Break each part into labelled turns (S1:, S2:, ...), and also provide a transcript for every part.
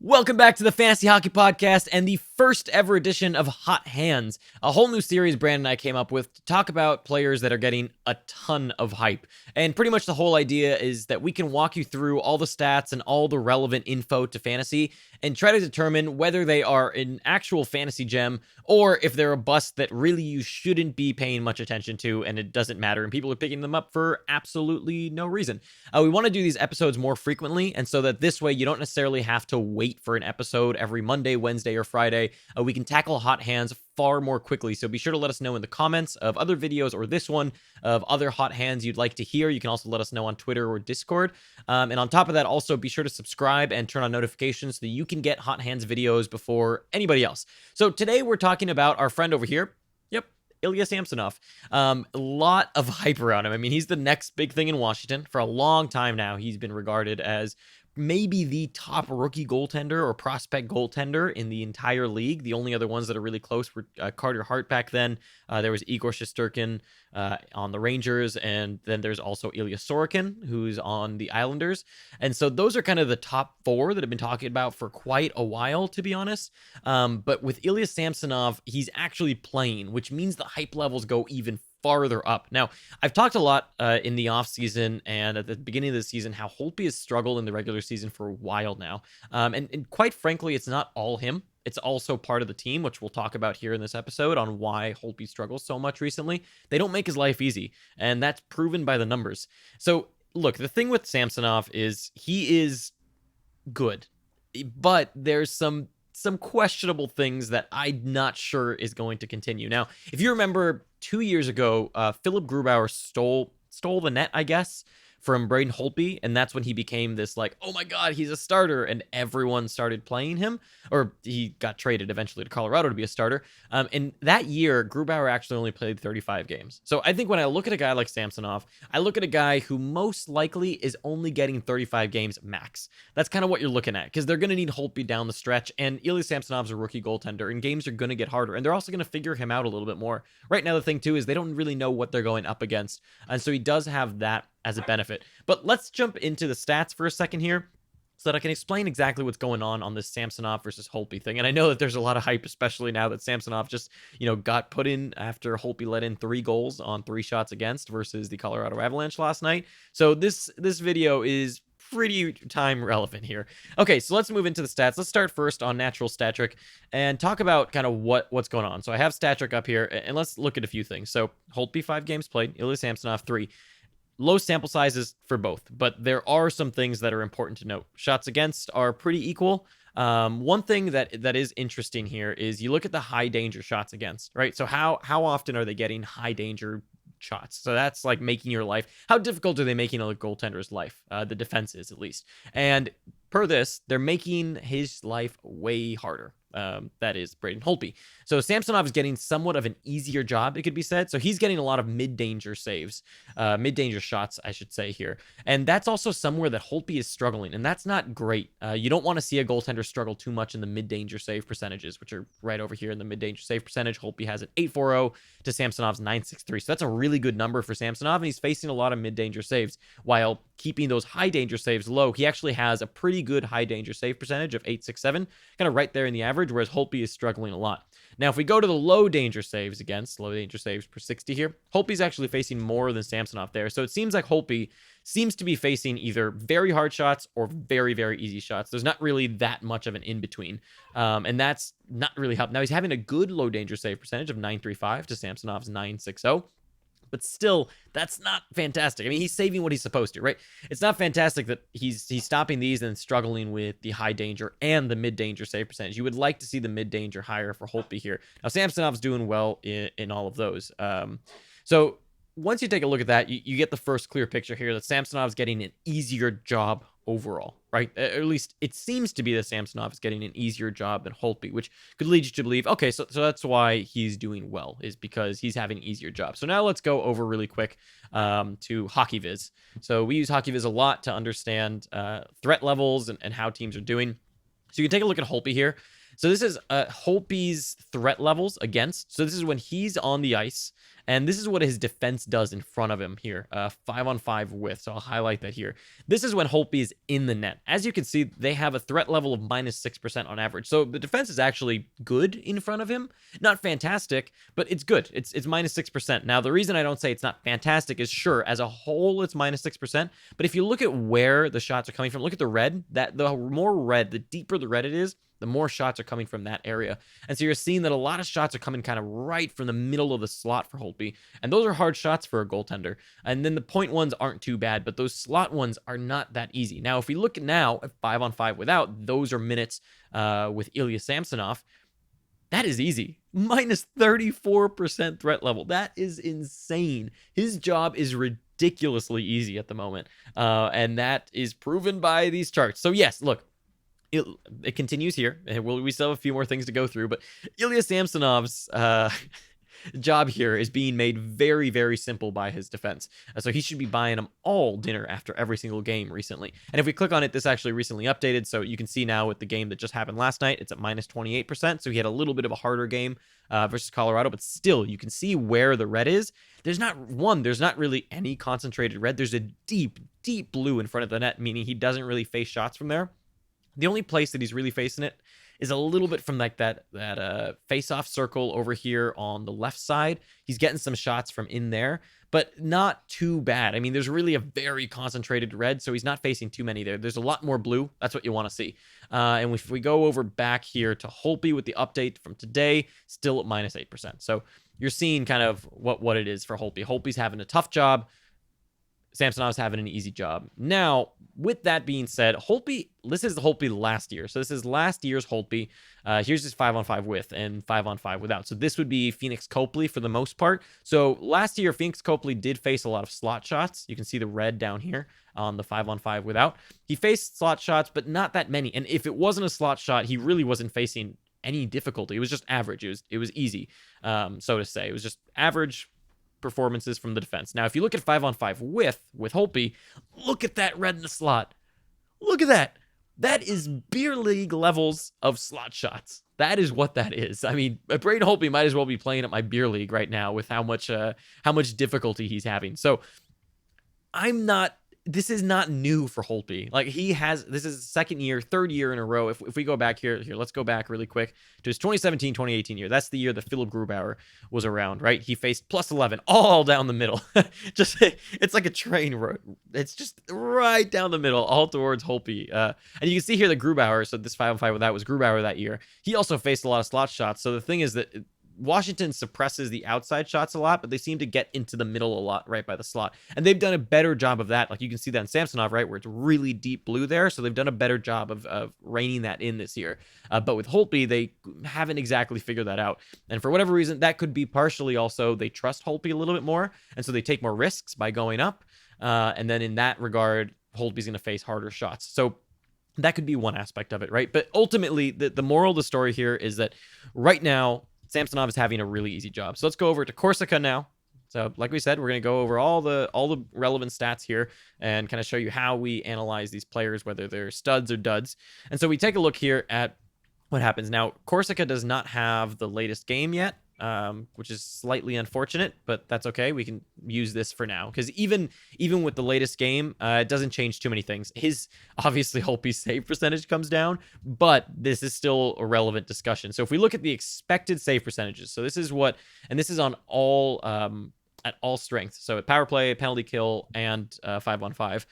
S1: Welcome back to the Fantasy Hockey Podcast and the first ever edition of Hot Hands, a whole new series Brandon and I came up with to talk about players that are getting a ton of hype. And pretty much the whole idea is that we can walk you through all the stats and all the relevant info to fantasy and try to determine whether they are an actual fantasy gem or if they're a bust that really you shouldn't be paying much attention to and it doesn't matter and people are picking them up for absolutely no reason. We want to do these episodes more frequently, and so that this way you don't necessarily have to wait for an episode every Monday, Wednesday, or Friday. We can tackle Hot Hands far more quickly, so be sure to let us know in the comments of other videos or this one of other Hot Hands you'd like to hear. You can also let us know on Twitter or Discord. And on top of that, also be sure to subscribe and turn on notifications so that you can get Hot Hands videos before anybody else. So today we're talking about our friend over here. Yep. Ilya Samsonov. A lot of hype around him. I mean, he's the next big thing in Washington. For a long time now, he's been regarded as maybe the top rookie goaltender or prospect goaltender in the entire league. The only other ones that are really close were Carter Hart back then. There was Igor Shesterkin on the Rangers, and then there's also Ilya Sorokin, who's on the Islanders. And so those are kind of the top four that have been talking about for quite a while, to be honest. But with Ilya Samsonov, he's actually playing, which means the hype levels go even farther up. Now, I've talked a lot in the offseason and at the beginning of the season how Holtby has struggled in the regular season for a while now. And quite frankly, it's not all him. It's also part of the team, which we'll talk about here in this episode on why Holtby struggles so much recently. They don't make his life easy, and that's proven by the numbers. So, look, the thing with Samsonov is he is good, but there's some questionable things that I'm not sure is going to continue. Now, if you remember 2 years ago, Philip Grubauer stole the net, I guess, from Braden Holtby, and that's when he became this like, oh my god, he's a starter, and everyone started playing him, or he got traded eventually to Colorado to be a starter. And that year, Grubauer actually only played 35 games. So I think when I look at a guy like Samsonov, I look at a guy who most likely is only getting 35 games max. That's kind of what you're looking at, because they're going to need Holtby down the stretch, and Ilya Samsonov's a rookie goaltender, and games are going to get harder, and they're also going to figure him out a little bit more. Right now, the thing too is they don't really know what they're going up against, and so he does have that as a benefit. But let's jump into the stats for a second here so that I can explain exactly what's going on this Samsonov versus Holtby thing. And I know that there's a lot of hype, especially now that Samsonov just, got put in after Holtby let in 3 goals on 3 shots against versus the Colorado Avalanche last night. So this video is pretty time relevant here. Okay, so let's move into the stats. Let's start first on natural stat trick and talk about kind of what's going on. So I have stat trick up here, and let's look at a few things. So Holtby 5 games played, Ilya Samsonov 3. Low sample sizes for both, but there are some things that are important to note. Shots against are pretty equal. One thing that is interesting here is you look at the high danger shots against, right? So how often are they getting high danger shots? So that's like making your life. How difficult are they making a goaltender's life? The defense is, at least. And per this, they're making his life way harder. That is Braden Holtby. So Samsonov is getting somewhat of an easier job, it could be said. So he's getting a lot of mid-danger saves, mid-danger shots, I should say here. And that's also somewhere that Holtby is struggling, and that's not great. You don't want to see a goaltender struggle too much in the mid-danger save percentages, which are right over here in the mid-danger save percentage. Holtby has an 840 to Samsonov's 963. So that's a really good number for Samsonov, and he's facing a lot of mid-danger saves. While keeping those high-danger saves low, he actually has a pretty good high-danger save percentage of 867, kind of right there in the average, whereas Holtby is struggling a lot. Now, if we go to the low danger saves against, low danger saves per 60 here, Holtby's actually facing more than Samsonov there. So it seems like Holtby seems to be facing either very hard shots or very, very easy shots. There's not really that much of an in-between. And that's not really helped. Now, he's having a good low danger save percentage of 935 to Samsonov's 960. But still, that's not fantastic. I mean, he's saving what he's supposed to, right? It's not fantastic that he's stopping these and struggling with the high danger and the mid danger save percentage. You would like to see the mid danger higher for Holtby here. Now, Samsonov's doing well in all of those. So once you take a look at that, you get the first clear picture here that Samsonov's getting an easier job overall, right? At least it seems to be that Samsonov is getting an easier job than Holtby, which could lead you to believe, okay, so that's why he's doing well, is because he's having an easier job. So now let's go over really quick to HockeyViz. So we use HockeyViz a lot to understand threat levels and how teams are doing. So you can take a look at Holtby here. So this is Holtby's threat levels against. So this is when he's on the ice And this is what his defense does in front of him here, 5-on-5 with. So I'll highlight that here. This is when Holtby is in the net. As you can see, they have a threat level of -6% on average. So the defense is actually good in front of him. Not fantastic, but it's good. It's -6%. Now, the reason I don't say it's not fantastic is, sure, as a whole, it's -6%. But if you look at where the shots are coming from, look at the red. The more red, the deeper the red it is, the more shots are coming from that area. And so you're seeing that a lot of shots are coming kind of right from the middle of the slot for Holtby. And those are hard shots for a goaltender. And then the point ones aren't too bad, but those slot ones are not that easy. Now, if we look now at 5-on-5 without, those are minutes with Ilya Samsonov. That is easy. -34% threat level. That is insane. His job is ridiculously easy at the moment. And that is proven by these charts. So yes, look. It continues here. We still have a few more things to go through, but Ilya Samsonov's job here is being made very, very simple by his defense. So he should be buying them all dinner after every single game recently. And if we click on it, this actually recently updated. So you can see now with the game that just happened last night, it's at -28%. So he had a little bit of a harder game versus Colorado, but still you can see where the red is. There's not really any concentrated red. There's a deep, deep blue in front of the net, meaning he doesn't really face shots from there. The only place that he's really facing it is a little bit from like that face-off circle over here on the left side. He's getting some shots from in there, but not too bad. I mean, there's really a very concentrated red, so he's not facing too many there. There's a lot more blue. That's what you want to see. And if we go over back here to Holtby with the update from today, still at -8%. So you're seeing kind of what it is for Holtby. Holtby's having a tough job. Samsonov's having an easy job. Now, with that being said, Holtby, this is the Holtby last year. So this is last year's Holtby. Here's his 5-on-5 with and 5-on-5 without. So this would be Phoenix Copley for the most part. So last year, Phoenix Copley did face a lot of slot shots. You can see the red down here on the 5-on-5 without. He faced slot shots, but not that many. And if it wasn't a slot shot, he really wasn't facing any difficulty. It was just average. It was easy, so to say. It was just average performances from the defense. Now, if you look at 5-on-5 with Holtby, look at that red in the slot. Look at that. That is beer league levels of slot shots. That is what that is. I mean, Braden Holtby might as well be playing at my beer league right now with how much difficulty he's having. So this is not new for Holtby. Like, this is his second year, third year in a row. If we go back here, let's go back really quick to his 2017-2018 year. That's the year that Philip Grubauer was around, right? He faced +11 all down the middle. It's like a train road. It's just right down the middle, all towards Holtby. And you can see here that Grubauer, so this 5-on-5 with that was Grubauer that year. He also faced a lot of slot shots. So the thing is that Washington suppresses the outside shots a lot, but they seem to get into the middle a lot right by the slot. And they've done a better job of that. Like you can see that in Samsonov, right, where it's really deep blue there. So they've done a better job of reining that in this year. But with Holtby, they haven't exactly figured that out. And for whatever reason, that could be partially also they trust Holtby a little bit more. And so they take more risks by going up. And then in that regard, Holtby's going to face harder shots. So that could be one aspect of it, right? But ultimately, the moral of the story here is that right now, Samsonov is having a really easy job. So let's go over to Corsica now. So like we said, we're going to go over all the relevant stats here and kind of show you how we analyze these players, whether they're studs or duds. And so we take a look here at what happens. Now, Corsica does not have the latest game yet, which is slightly unfortunate, but that's okay. We can use this for now because even with the latest game, it doesn't change too many things. Obviously Holtby's save percentage comes down, but this is still a relevant discussion. So if we look at the expected save percentages, so this is on all at all strengths. So at power play, penalty kill, and 5-on-5.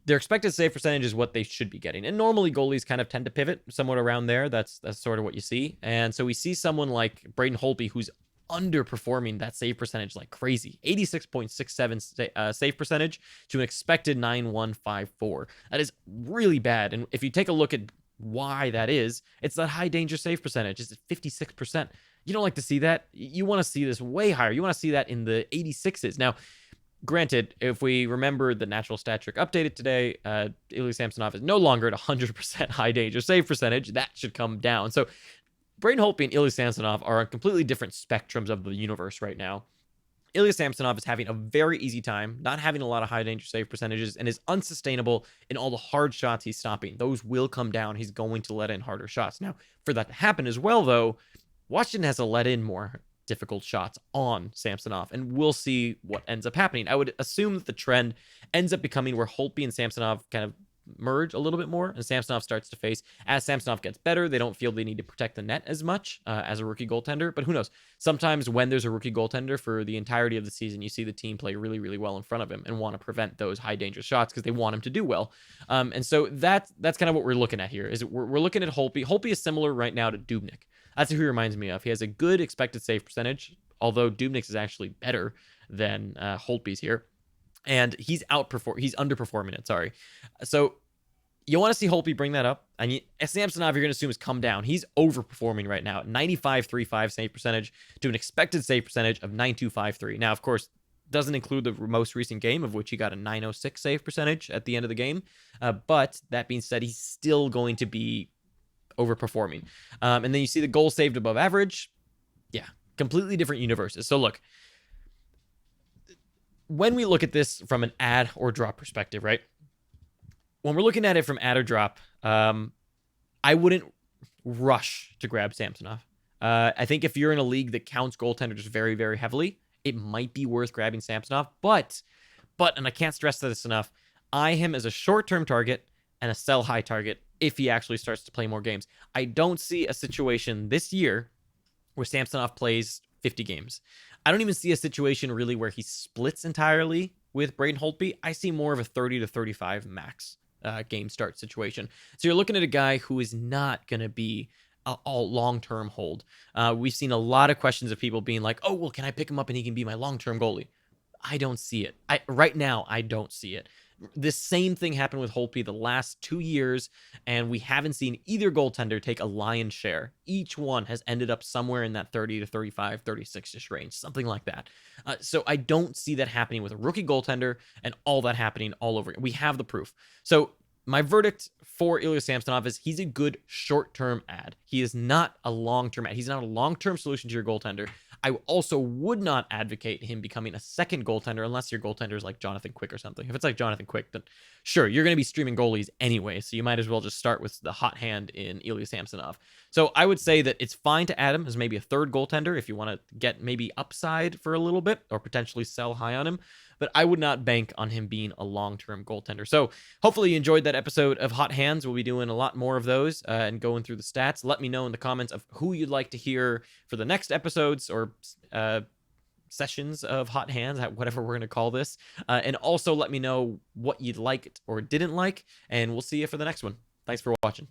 S1: Their expected save percentage is what they should be getting. And normally goalies kind of tend to pivot somewhat around there. That's sort of what you see. And so we see someone like Braden Holtby who's underperforming that save percentage like crazy. 86.67 save percentage to an expected 9.154. That is really bad. And if you take a look at why that is, it's that high danger save percentage. It's at 56%. You don't like to see that. You want to see this way higher. You want to see that in the 86s. Now, granted, if we remember the natural stat trick updated today, Ilya Samsonov is no longer at 100% high danger save percentage. That should come down. So Braden Holtby and Ilya Samsonov are on completely different spectrums of the universe right now. Ilya Samsonov is having a very easy time, not having a lot of high danger save percentages, and is unsustainable in all the hard shots he's stopping. Those will come down. He's going to let in harder shots. Now, for that to happen as well, though, Washington has to let in more difficult shots on Samsonov, and we'll see what ends up happening. I would assume that the trend ends up becoming where Holtby and Samsonov kind of merge a little bit more, and Samsonov starts to face, as Samsonov gets better, they don't feel they need to protect the net as much as a rookie goaltender, but who knows? Sometimes when there's a rookie goaltender for the entirety of the season, you see the team play really, really well in front of him and want to prevent those high dangerous shots because they want him to do well. And so that's kind of what we're looking at here, is we're looking at Holtby. Holtby is similar right now to Dubnyk. That's who he reminds me of. He has a good expected save percentage, although Dubnyk's is actually better than Holtby's here. And he's underperforming it, sorry. So you want to see Holtby bring that up. And Samsonov, you're going to assume, has come down. He's overperforming right now at 95.35 save percentage to an expected save percentage of 92.53. Now, of course, doesn't include the most recent game, of which he got a 906 save percentage at the end of the game. But that being said, he's still going to be overperforming. And then you see the goal saved above average. Yeah, completely different universes. So look, when we look at this from an add or drop perspective, right? When we're looking at it from add or drop, I wouldn't rush to grab Samsonov. I think if you're in a league that counts goaltenders very, very heavily, it might be worth grabbing Samsonov. But, and I can't stress this enough, eye him as a short-term target and a sell-high target if he actually starts to play more games. I don't see a situation this year where Samsonov plays 50 games. I don't even see a situation really where he splits entirely with Braden Holtby. I see more of a 30 to 35 max game start situation. So you're looking at a guy who is not going to be a long-term hold. We've seen a lot of questions of people being like, oh, well, can I pick him up and he can be my long-term goalie? I don't see it. Right now, I don't see it. This same thing happened with Holtby the last 2 years, and we haven't seen either goaltender take a lion's share. Each one has ended up somewhere in that 30 to 35, 36-ish range, something like that. So I don't see that happening with a rookie goaltender and all that happening all over. We have the proof. So my verdict for Ilya Samsonov is he's a good short-term add. He is not a long-term add. He's not a long-term solution to your goaltender. I also would not advocate him becoming a second goaltender unless your goaltender is like Jonathan Quick or something. If it's like Jonathan Quick, then sure, you're going to be streaming goalies anyway, so you might as well just start with the hot hand in Ilya Samsonov. So I would say that it's fine to add him as maybe a third goaltender if you want to get maybe upside for a little bit or potentially sell high on him, but I would not bank on him being a long-term goaltender. So hopefully you enjoyed that episode of Hot Hands. We'll be doing a lot more of those and going through the stats. Let me know in the comments of who you'd like to hear for the next episodes or sessions of Hot Hands, whatever we're going to call this. And also let me know what you'd liked or didn't like, and we'll see you for the next one. Thanks for watching.